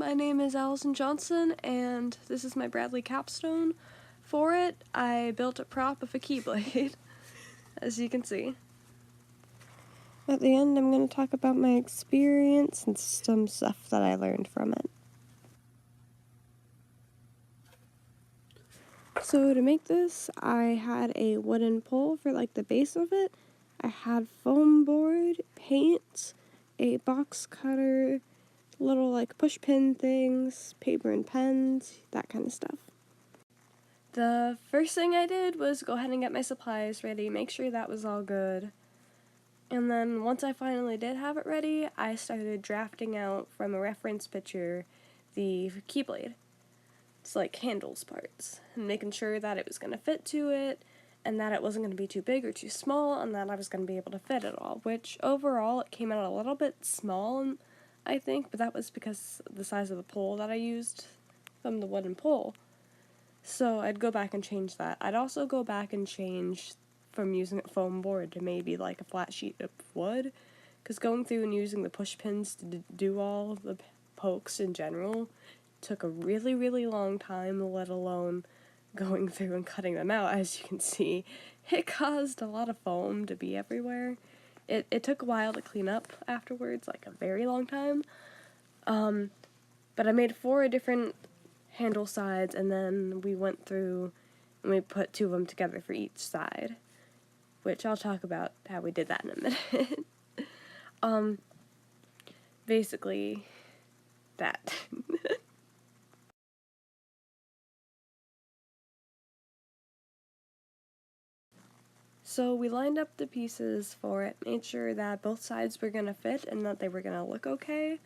my name is Allison Johnson, and this is my Bradley Capstone. For it, I built a prop of a keyblade, as you can see. At the end, I'm going to talk about my experience and some stuff that I learned from it. So to make this, I had a wooden pole for like the base of it. I had foam board, paint, a box cutter, little like push pin things, paper and pens, that kind of stuff. The first thing I did was go ahead and get my supplies ready, make sure that was all good. And then once I finally did have it ready, I started drafting out from a reference picture the keyblade. It's like handles parts, and making sure that it was going to fit to it, and that it wasn't going to be too big or too small, and that I was going to be able to fit it all, which overall it came out a little bit small, I think, but that was because of the size of the pole that I used from the wooden pole. So I'd go back and change that. I'd also go back and change from using a foam board to maybe like a flat sheet of wood, because going through and using the push pins to do all the pokes in general took a really, really long time, let alone going through and cutting them out. As you can see, it caused a lot of foam to be everywhere. It took a while to clean up afterwards, like a very long time. But I made 4 different handle sides, and then we went through and we put 2 of them together for each side, which I'll talk about how we did that in a minute. Basically, that. So we lined up the pieces for it, made sure that both sides were going to fit and that they were going to look okay.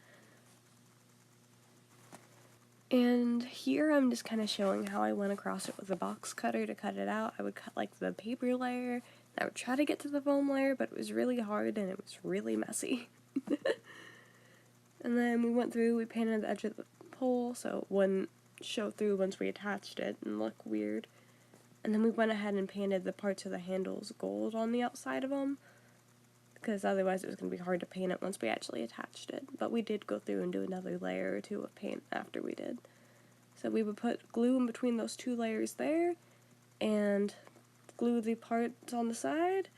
And here I'm just kind of showing how I went across it with a box cutter to cut it out. I would cut like the paper layer, and I would try to get to the foam layer, but it was really hard and it was really messy. And then we went through, we painted the edge of the pole so it wouldn't show through once we attached it and look weird. And then we went ahead and painted the parts of the handles gold on the outside of them, because otherwise it was going to be hard to paint it once we actually attached it. But we did go through and do another layer or 2 of paint after we did. So we would put glue in between those 2 layers there, and glue the parts on the side,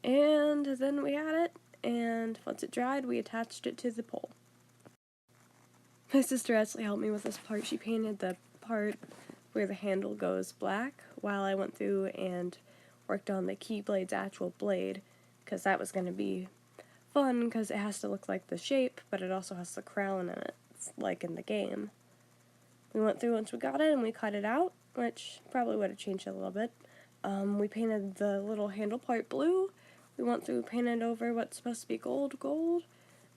and then we had it, and once it dried we attached it to the pole. My sister actually helped me with this part. She painted the part where the handle goes black, while I went through and worked on the keyblade's actual blade, because that was going to be fun, because it has to look like the shape, but it also has the crown in it, like in the game. We went through once we got it, and we cut it out, which probably would have changed it a little bit. We painted the little handle part blue, we went through and painted over what's supposed to be gold,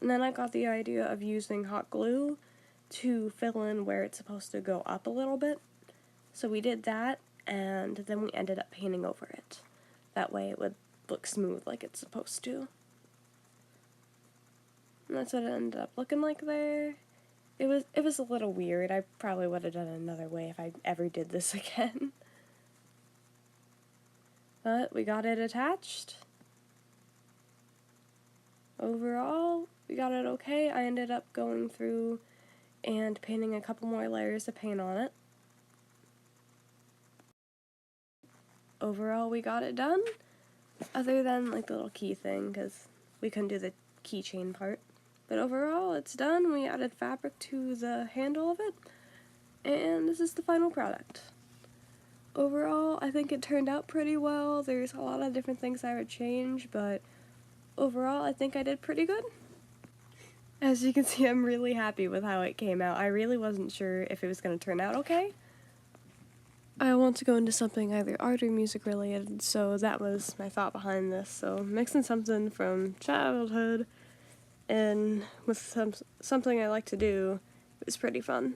and then I got the idea of using hot glue to fill in where it's supposed to go up a little bit. So we did that, and then we ended up painting over it. That way it would look smooth like it's supposed to. And that's what it ended up looking like there. It was a little weird. I probably would have done it another way if I ever did this again. But we got it attached. Overall, we got it okay. I ended up going through and painting a couple more layers of paint on it. Overall, we got it done, other than like the little key thing, because we couldn't do the keychain part. But overall, it's done. We added fabric to the handle of it, and this is the final product. Overall, I think it turned out pretty well. There's a lot of different things I would change, but overall, I think I did pretty good. As you can see, I'm really happy with how it came out. I really wasn't sure if it was going to turn out okay. I want to go into something either art or music related, so that was my thought behind this. So mixing something from childhood and with something I like to do was pretty fun.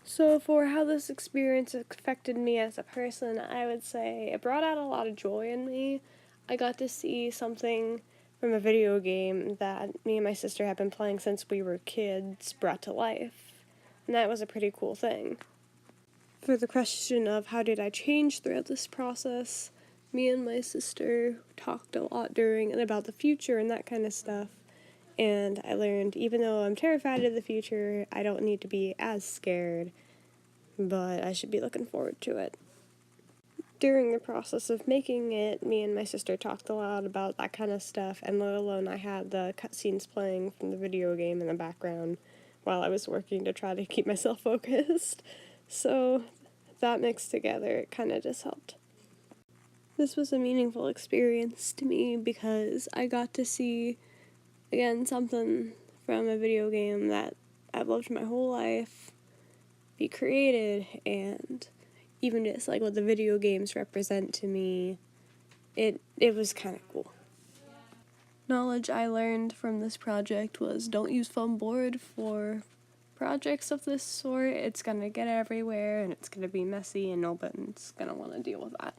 So for how this experience affected me as a person, I would say it brought out a lot of joy in me. I got to see something from a video game that me and my sister have been playing since we were kids brought to life. And that was a pretty cool thing. For the question of how did I change throughout this process, me and my sister talked a lot during and about the future and that kind of stuff. And I learned, even though I'm terrified of the future, I don't need to be as scared, but I should be looking forward to it. During the process of making it, me and my sister talked a lot about that kind of stuff, and let alone I had the cutscenes playing from the video game in the background while I was working to try to keep myself focused. So that mixed together, it kind of just helped. This was a meaningful experience to me because I got to see, again, something from a video game that I've loved my whole life be created, and even just like what the video games represent to me, it was kind of cool. Knowledge I learned from this project was don't use foam board for projects of this sort. It's gonna get everywhere and it's gonna be messy and nobody's gonna want to deal with that.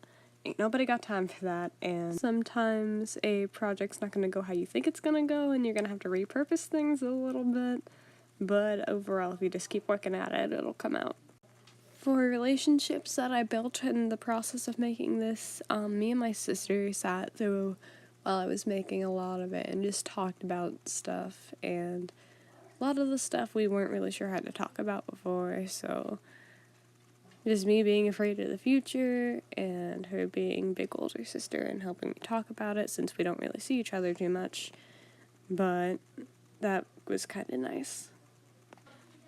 Ain't nobody got time for that, and sometimes a project's not gonna go how you think it's gonna go and you're gonna have to repurpose things a little bit, but overall if you just keep working at it, it'll come out. For relationships that I built in the process of making this, me and my sister sat through while I was making a lot of it and just talked about stuff, and a lot of the stuff we weren't really sure how to talk about before, so just me being afraid of the future and her being big older sister and helping me talk about it since we don't really see each other too much, but that was kind of nice.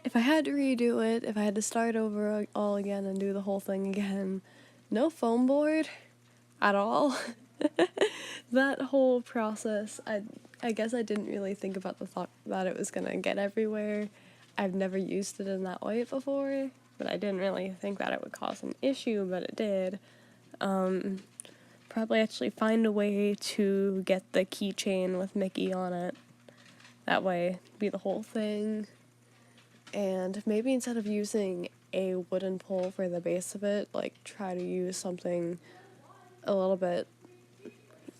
If I had to redo it, if I had to start over all again and do the whole thing again, no foam board at all. That whole process, I guess I didn't really think about the thought that it was gonna get everywhere. I've never used it in that way before, but I didn't really think that it would cause an issue, but it did. Probably actually find a way to get the keychain with Mickey on it. That way, be the whole thing. And maybe instead of using a wooden pole for the base of it, like try to use something a little bit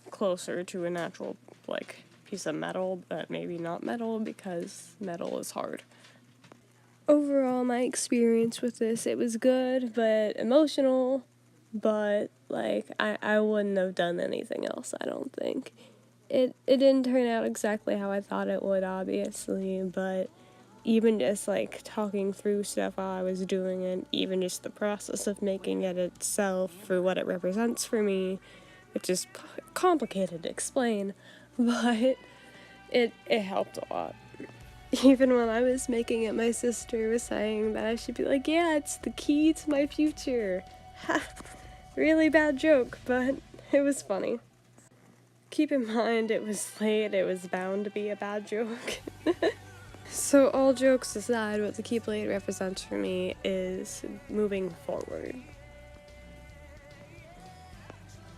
closer to a natural, like, piece of metal, but maybe not metal because metal is hard. Overall, my experience with this, it was good, but emotional, but, like, I wouldn't have done anything else, I don't think. It didn't turn out exactly how I thought it would, obviously, but even just, like, talking through stuff while I was doing it, even just the process of making it itself for what it represents for me, which is complicated to explain, but it helped a lot. Even when I was making it, my sister was saying that I should be like, yeah, it's the key to my future. Ha! Really bad joke, but it was funny. Keep in mind, it was late, it was bound to be a bad joke. So all jokes aside, what the Keyblade represents for me is moving forward.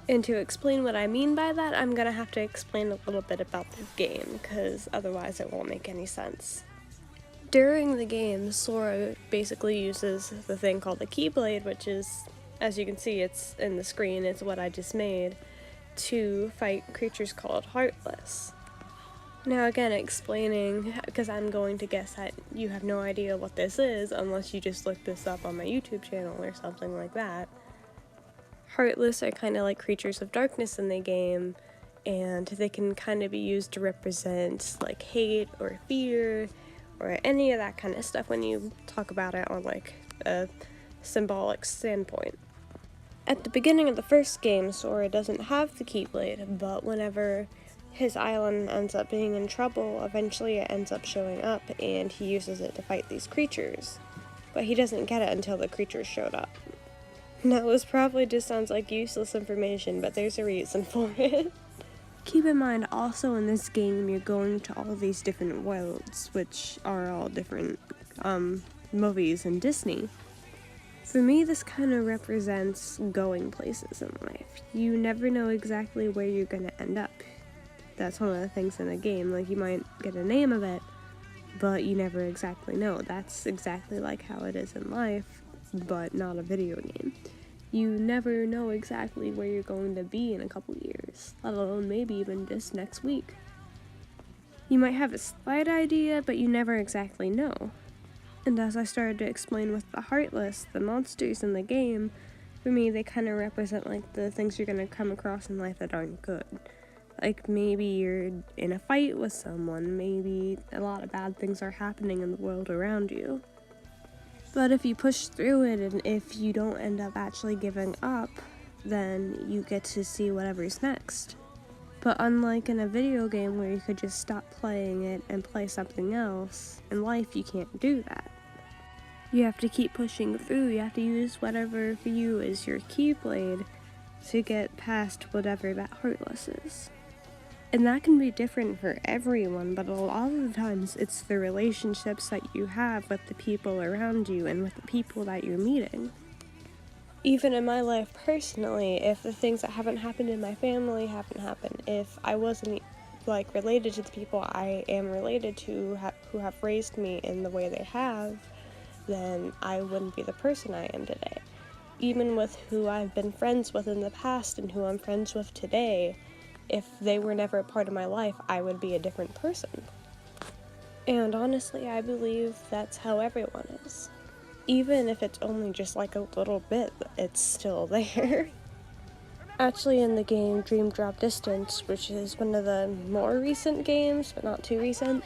And to explain what I mean by that, I'm gonna have to explain a little bit about the game, because otherwise it won't make any sense. During the game, Sora basically uses the thing called the Keyblade, which is, as you can see, it's in the screen, it's what I just made, to fight creatures called Heartless. Now again, explaining, because I'm going to guess that you have no idea what this is unless you just look this up on my YouTube channel or something like that. Heartless are kind of like creatures of darkness in the game, and they can kind of be used to represent like hate or fear or any of that kind of stuff when you talk about it on like a symbolic standpoint. At the beginning of the first game, Sora doesn't have the Keyblade, but whenever his island ends up being in trouble, eventually it ends up showing up and he uses it to fight these creatures. But he doesn't get it until the creatures showed up. Now this probably just sounds like useless information, but there's a reason for it. Keep in mind also in this game you're going to all these different worlds, which are all different movies in Disney. For me, this kind of represents going places in life. You never know exactly where you're going to end up. That's one of the things in a game, like you might get a name of it, but you never exactly know. That's exactly like how it is in life, but not a video game. You never know exactly where you're going to be in a couple years, let alone maybe even just next week. You might have a slight idea, but you never exactly know. And as I started to explain with the Heartless, the monsters in the game, for me they kind of represent like the things you're going to come across in life that aren't good. Like, maybe you're in a fight with someone, maybe a lot of bad things are happening in the world around you. But if you push through it, and if you don't end up actually giving up, then you get to see whatever's next. But unlike in a video game where you could just stop playing it and play something else, in life you can't do that. You have to keep pushing through. You have to use whatever for you is your keyblade to get past whatever that heartless is. And that can be different for everyone, but a lot of the times it's the relationships that you have with the people around you and with the people that you're meeting. Even in my life personally, if the things that haven't happened in my family haven't happened, if I wasn't related to the people I am related to who have raised me in the way they have, then I wouldn't be the person I am today. Even with who I've been friends with in the past and who I'm friends with today, if they were never a part of my life, I would be a different person. And honestly, I believe that's how everyone is. Even if it's only just a little bit, it's still there. Actually, in the game Dream Drop Distance, which is one of the more recent games, but not too recent,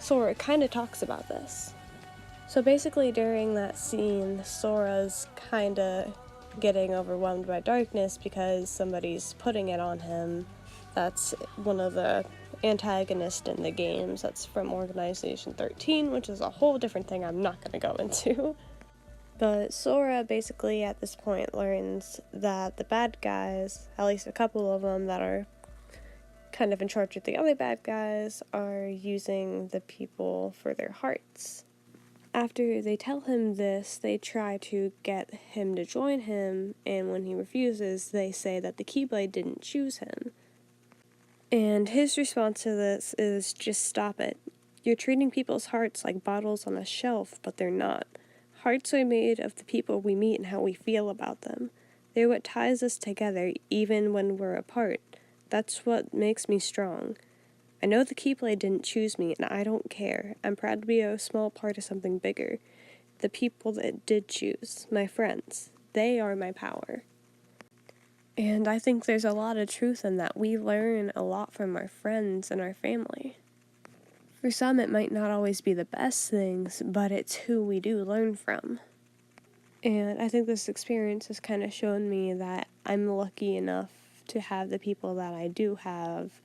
Sora kind of talks about this. So basically during that scene, Sora's kind of getting overwhelmed by darkness because somebody's putting it on him. That's one of the antagonists in the games. That's from Organization 13, which is a whole different thing I'm not going to go into. But Sora basically at this point learns that the bad guys, at least a couple of them that are kind of in charge of the other bad guys, are using the people for their hearts. After they tell him this, they try to get him to join him, and when he refuses, they say that the Keyblade didn't choose him. And his response to this is, just stop it. You're treating people's hearts like bottles on a shelf, but they're not. Hearts are made of the people we meet and how we feel about them. They're what ties us together, even when we're apart. That's what makes me strong. I know the Keyblade didn't choose me, and I don't care. I'm proud to be a small part of something bigger. The people that did choose, my friends, they are my power. And I think there's a lot of truth in that. We learn a lot from our friends and our family. For some, it might not always be the best things, but it's who we do learn from. And I think this experience has kind of shown me that I'm lucky enough to have the people that I do have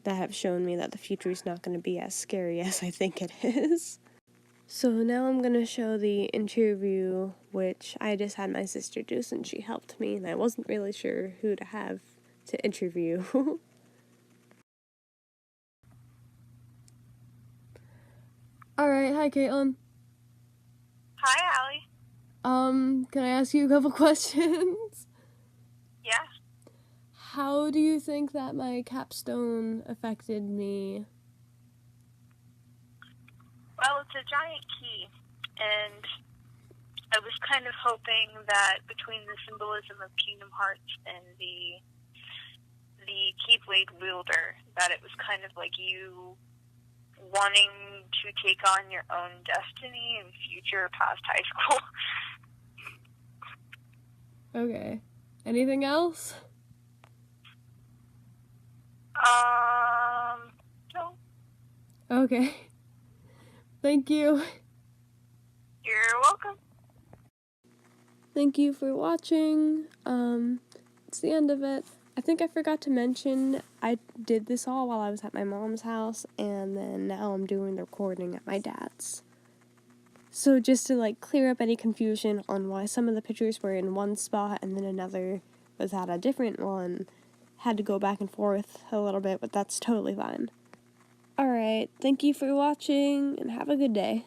that have shown me that the future is not going to be as scary as I think it is. So now I'm going to show the interview, which I just had my sister do since she helped me, and I wasn't really sure who to have to interview. Alright, hi Caitlin. Hi, Allie. Can I ask you a couple questions? Yeah. How do you think that my capstone affected me? Well, it's a giant key, and I was kind of hoping that between the symbolism of Kingdom Hearts and the Keyblade wielder, that it was kind of like you wanting to take on your own destiny in future past high school. Okay. Anything else? No. Okay. Thank you. You're welcome. Thank you for watching. It's the end of it. I think I forgot to mention I did this all while I was at my mom's house, and then now I'm doing the recording at my dad's. So just to clear up any confusion on why some of the pictures were in one spot and then another was at a different one, had to go back and forth a little bit, but that's totally fine. Alright, thank you for watching, and have a good day.